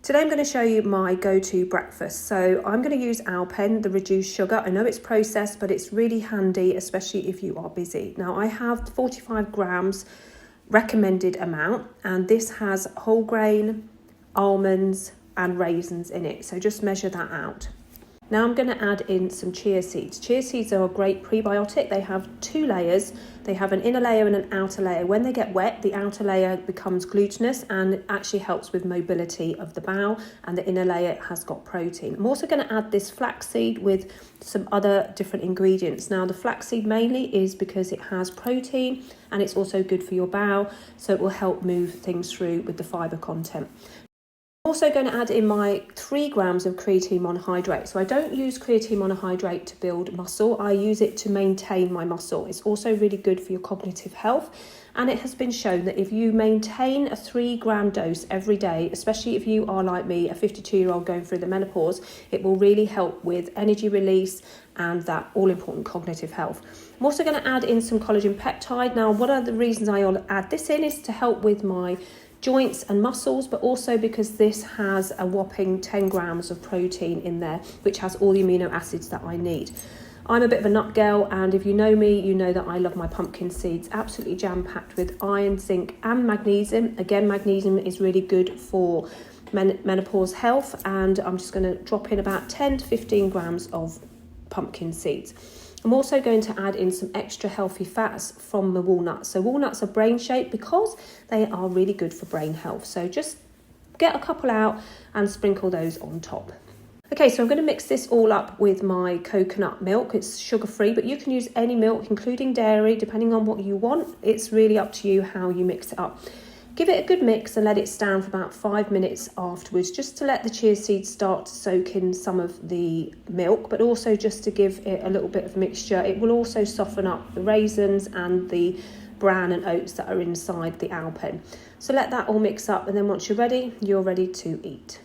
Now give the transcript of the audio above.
Today I'm going to show you my go-to breakfast. So I'm going to use Alpen, the reduced sugar. I know it's processed, but it's really handy, especially if you are busy. Now I have 45 grams recommended amount, and this has whole grain, almonds and raisins in it. So just measure that out. Now I'm going to add in some chia seeds. Chia seeds are a great prebiotic. They have two layers. They have an inner layer and an outer layer. When they get wet, the outer layer becomes glutinous and it actually helps with mobility of the bowel, and the inner layer has got protein. I'm also going to add this flaxseed with some other different ingredients. Now the flaxseed mainly is because it has protein and it's also good for your bowel, so it will help move things through with the fibre content. I'm also going to add in my 3 grams of creatine monohydrate. So I don't use creatine monohydrate to build muscle. I use it to maintain my muscle. It's also really good for your cognitive health. And it has been shown that if you maintain a 3-gram dose every day, especially if you are like me, a 52-year-old going through the menopause, it will really help with energy release and that all-important cognitive health. I'm also going to add in some collagen peptide. Now, one of the reasons I add this in is to help with my joints and muscles, but also because this has a whopping 10 grams of protein in there, which has all the amino acids that I need. I'm a bit of a nut girl, and if you know me, you know that I love my pumpkin seeds, absolutely jam-packed with iron, zinc and magnesium. Again, magnesium is really good for menopause health, and I'm just going to drop in about 10 to 15 grams of pumpkin seeds. I'm also going to add in some extra healthy fats from the walnuts. So walnuts are brain shaped because they are really good for brain health. So just get a couple out and sprinkle those on top. Okay, so I'm going to mix this all up with my coconut milk. It's sugar-free, but you can use any milk, including dairy, depending on what you want. It's really up to you how you mix it up. Give it a good mix and let it stand for about 5 minutes afterwards, just to let the chia seeds start to soak in some of the milk, but also just to give it a little bit of mixture. It will also soften up the raisins and the bran and oats that are inside the Alpen. So let that all mix up, and then once you're ready to eat.